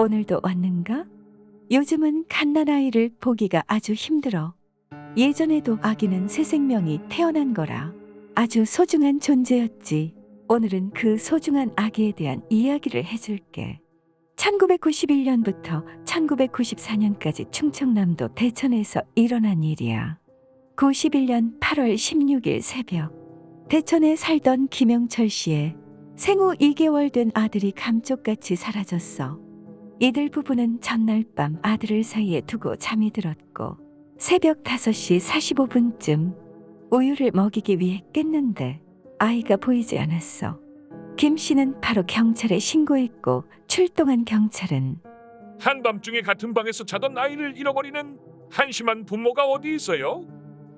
오늘도 왔는가? 요즘은 갓난아이를 보기가 아주 힘들어. 예전에도 아기는 새 생명이 태어난 거라 아주 소중한 존재였지. 오늘은 그 소중한 아기에 대한 이야기를 해줄게. 1991년부터 1994년까지 충청남도 대천에서 일어난 일이야. 91년 8월 16일 새벽, 대천에 살던 김영철 씨의 생후 2개월 된 아들이 감쪽같이 사라졌어. 이들 부부는 전날 밤 아들을 사이에 두고 잠이 들었고 새벽 5시 45분쯤 우유를 먹이기 위해 깼는데 아이가 보이지 않았어. 김 씨는 바로 경찰에 신고했고 출동한 경찰은 한밤중에 같은 방에서 자던 아이를 잃어버리는 한심한 부모가 어디 있어요?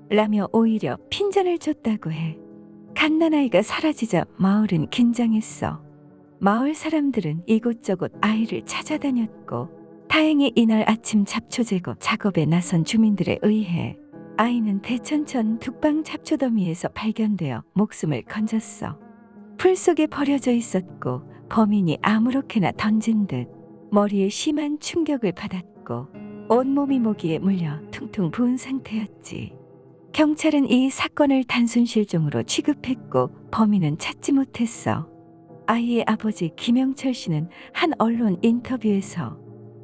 라며 오히려 핀잔을 줬다고 해. 갓난아이가 사라지자 마을은 긴장했어. 마을 사람들은 이곳저곳 아이를 찾아다녔고 다행히 이날 아침 잡초 제거 작업에 나선 주민들에 의해 아이는 대천천 둑방 잡초더미에서 발견되어 목숨을 건졌어. 풀 속에 버려져 있었고 범인이 아무렇게나 던진 듯 머리에 심한 충격을 받았고 온몸이 모기에 물려 퉁퉁 부은 상태였지. 경찰은 이 사건을 단순 실종으로 취급했고 범인은 찾지 못했어. 아이의 아버지 김영철 씨는 한 언론 인터뷰에서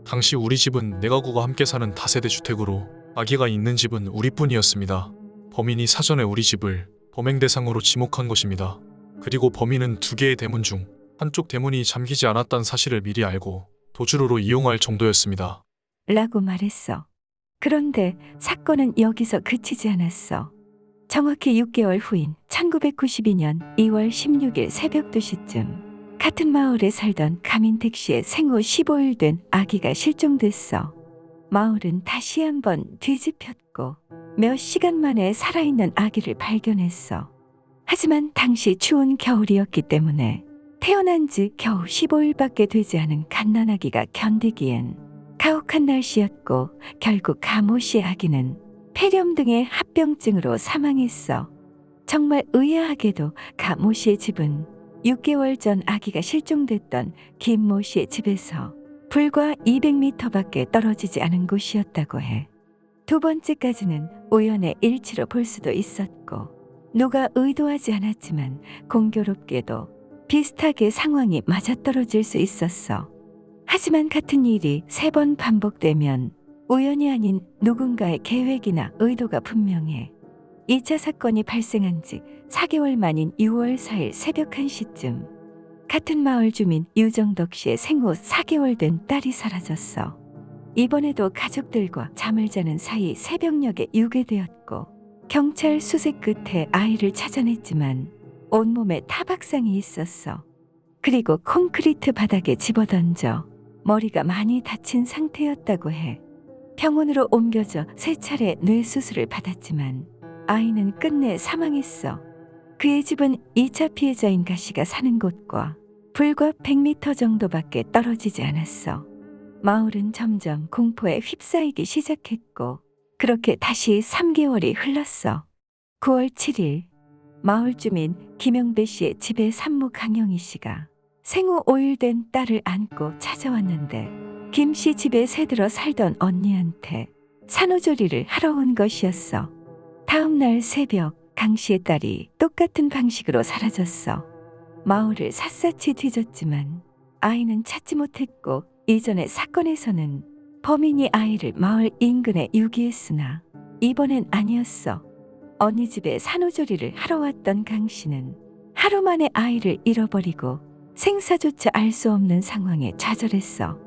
당시 우리 집은 네 가구가 함께 사는 다세대 주택으로 아기가 있는 집은 우리뿐이었습니다. 범인이 사전에 우리 집을 범행 대상으로 지목한 것입니다. 그리고 범인은 두 개의 대문 중 한쪽 대문이 잠기지 않았다는 사실을 미리 알고 도주로로 이용할 정도였습니다. 라고 말했어. 그런데 사건은 여기서 그치지 않았어. 정확히 6개월 후인 1992년 2월 16일 새벽 2시쯤 같은 마을에 살던 가민택 씨의 생후 15일 된 아기가 실종됐어. 마을은 다시 한번 뒤집혔고 몇 시간 만에 살아있는 아기를 발견했어. 하지만 당시 추운 겨울이었기 때문에 태어난 지 겨우 15일밖에 되지 않은 갓난아기가 견디기엔 가혹한 날씨였고 결국 가모 씨의 아기는 폐렴 등의 합병증으로 사망했어. 정말 의아하게도 가모 씨의 집은 6개월 전 아기가 실종됐던 김모 씨의 집에서 불과 200m밖에 떨어지지 않은 곳이었다고 해. 두 번째까지는 우연의 일치로 볼 수도 있었고 누가 의도하지 않았지만 공교롭게도 비슷하게 상황이 맞아떨어질 수 있었어. 하지만 같은 일이 3번 반복되면 우연이 아닌 누군가의 계획이나 의도가 분명해. 2차 사건이 발생한 지 4개월 만인 6월 4일 새벽 1시쯤 같은 마을 주민 유정덕 씨의 생후 4개월 된 딸이 사라졌어. 이번에도 가족들과 잠을 자는 사이 새벽녘에 유괴되었고 경찰 수색 끝에 아이를 찾아냈지만 온몸에 타박상이 있었어. 그리고 콘크리트 바닥에 집어던져 머리가 많이 다친 상태였다고 해. 병원으로 옮겨져 3차례 뇌수술을 받았지만 아이는 끝내 사망했어. 그의 집은 2차 피해자인 가 씨가 사는 곳과 불과 100m 정도밖에 떨어지지 않았어. 마을은 점점 공포에 휩싸이기 시작했고 그렇게 다시 3개월이 흘렀어. 9월 7일 마을 주민 김영배 씨의 집에 산모 강영희 씨가 생후 5일 된 딸을 안고 찾아왔는데 김 씨 집에 새들어 살던 언니한테 산후조리를 하러 온 것이었어. 다음 날 새벽 강 씨의 딸이 똑같은 방식으로 사라졌어. 마을을 샅샅이 뒤졌지만 아이는 찾지 못했고 이전의 사건에서는 범인이 아이를 마을 인근에 유기했으나 이번엔 아니었어. 언니 집에 산후조리를 하러 왔던 강 씨는 하루 만에 아이를 잃어버리고 생사조차 알 수 없는 상황에 좌절했어.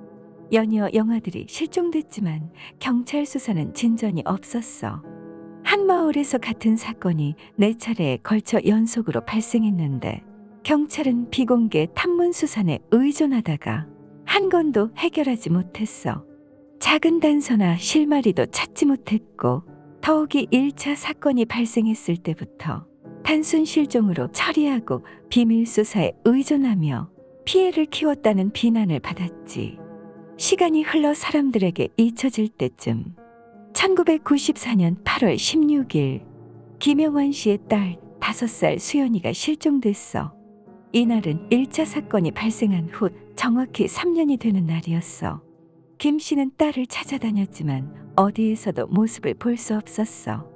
연이어 영아들이 실종됐지만 경찰 수사는 진전이 없었어. 한 마을에서 같은 사건이 4차례에 걸쳐 연속으로 발생했는데 경찰은 비공개 탐문 수산에 의존하다가 한 건도 해결하지 못했어. 작은 단서나 실마리도 찾지 못했고 더욱이 1차 사건이 발생했을 때부터 단순 실종으로 처리하고 비밀 수사에 의존하며 피해를 키웠다는 비난을 받았지. 시간이 흘러 사람들에게 잊혀질 때쯤 1994년 8월 16일 김영환 씨의 딸 5살 수연이가 실종됐어. 이날은 1차 사건이 발생한 후 정확히 3년이 되는 날이었어. 김 씨는 딸을 찾아다녔지만 어디에서도 모습을 볼 수 없었어.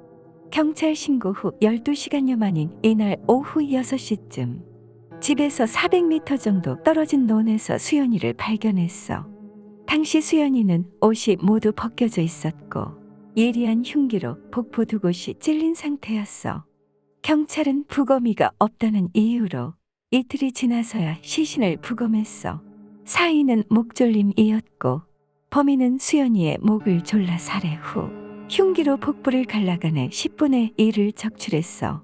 경찰 신고 후 12시간여 만인 이날 오후 6시쯤 집에서 400m 정도 떨어진 논에서 수연이를 발견했어. 당시 수연이는 옷이 모두 벗겨져 있었고 예리한 흉기로 복부 두 곳이 찔린 상태였어. 경찰은 부검이가 없다는 이유로 이틀이 지나서야 시신을 부검했어. 사인은 목졸림이었고 범인은 수연이의 목을 졸라 살해 후 흉기로 복부를 갈라가내 10분의 1을 적출했어.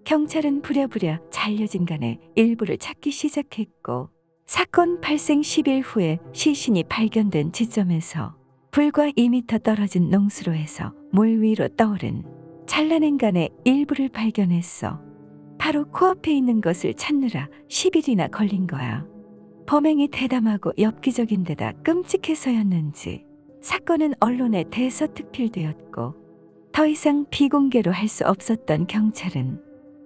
경찰은 부랴부랴 잘려진 간의 일부를 찾기 시작했고 사건 발생 10일 후에 시신이 발견된 지점에서 불과 2m 떨어진 농수로에서 물 위로 떠오른 잘라낸 간의 일부를 발견했어. 바로 코앞에 있는 것을 찾느라 10일이나 걸린 거야. 범행이 대담하고 엽기적인 데다 끔찍해서였는지 사건은 언론에 대서특필되었고 더 이상 비공개로 할 수 없었던 경찰은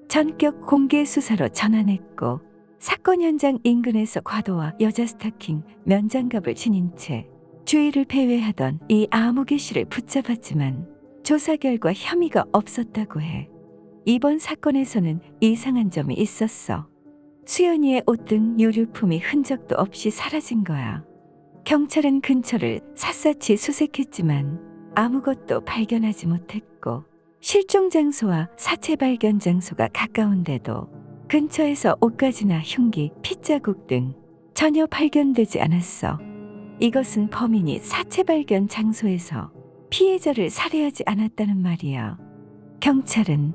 전격 공개 수사로 전환했고 사건 현장 인근에서 과도와 여자 스타킹, 면장갑을 지닌 채 주의를 배회하던 이 아무개 씨를 붙잡았지만 조사 결과 혐의가 없었다고 해. 이번 사건에서는 이상한 점이 있었어. 수연이의 옷 등 유류품이 흔적도 없이 사라진 거야. 경찰은 근처를 샅샅이 수색했지만 아무것도 발견하지 못했고 실종 장소와 사체 발견 장소가 가까운데도 근처에서 옷가지나 흉기, 핏자국 등 전혀 발견되지 않았어. 이것은 범인이 사체 발견 장소에서 피해자를 살해하지 않았다는 말이야. 경찰은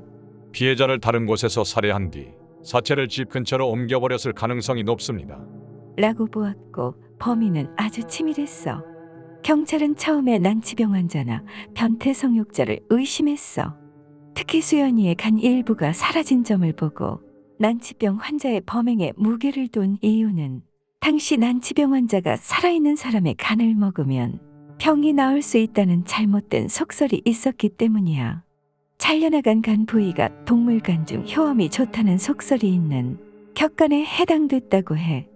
피해자를 다른 곳에서 살해한 뒤 사체를 집 근처로 옮겨버렸을 가능성이 높습니다. 라고 보았고 범인은 아주 치밀했어. 경찰은 처음에 난치병 환자나 변태 성욕자를 의심했어. 특히 수연이의 간 일부가 사라진 점을 보고 난치병 환자의 범행에 무게를 둔 이유는 당시 난치병 환자가 살아있는 사람의 간을 먹으면 병이 나을 수 있다는 잘못된 속설이 있었기 때문이야. 잘려나간 간 부위가 동물간 중 효험이 좋다는 속설이 있는 격간에 해당됐다고 해.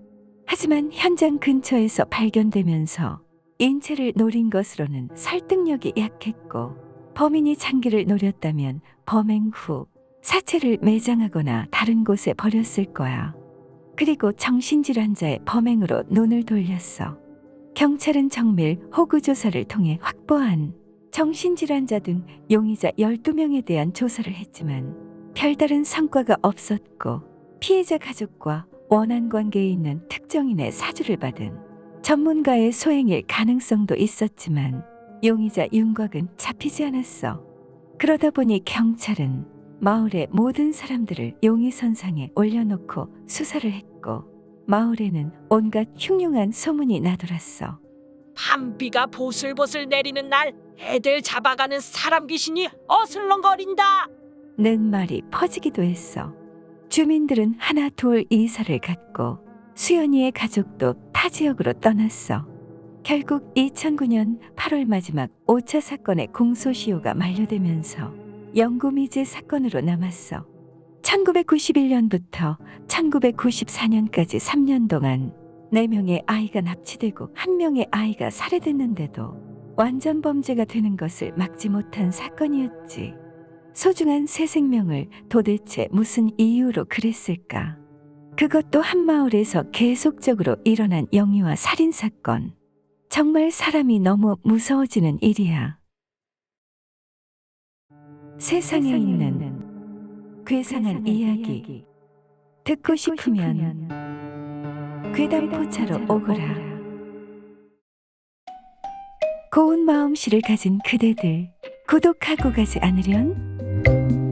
하지만 현장 근처에서 발견되면서 인체를 노린 것으로는 설득력이 약했고 범인이 장기를 노렸다면 범행 후 사체를 매장하거나 다른 곳에 버렸을 거야. 그리고 정신질환자의 범행으로 눈을 돌렸어. 경찰은 정밀 호구 조사를 통해 확보한 정신질환자 등 용의자 12명에 대한 조사를 했지만 별다른 성과가 없었고 피해자 가족과 원한 관계에 있는 특정인의 사주를 받은 전문가의 소행일 가능성도 있었지만 용의자 윤곽은 잡히지 않았어. 그러다 보니 경찰은 마을의 모든 사람들을 용의선상에 올려놓고 수사를 했고 마을에는 온갖 흉흉한 소문이 나돌았어. 밤비가 보슬보슬 내리는 날 애들 잡아가는 사람 귀신이 어슬렁거린다. 는 말이 퍼지기도 했어. 주민들은 하나 둘 이사를 갔고 수연이의 가족도 타 지역으로 떠났어. 결국 2009년 8월 마지막 5차 사건의 공소시효가 만료되면서 영구미제 사건으로 남았어. 1991년부터 1994년까지 3년 동안 4명의 아이가 납치되고 1명의 아이가 살해됐는데도 완전 범죄가 되는 것을 막지 못한 사건이었지. 소중한 새 생명을 도대체 무슨 이유로 그랬을까? 그것도 한 마을에서 계속적으로 일어난 영유아 살인사건. 정말 사람이 너무 무서워지는 일이야. 세상에 있는 괴상한 이야기 듣고 싶으면 괴담포차로 오거라. 고운 마음씨를 가진 그대들 구독하고 가지 않으련?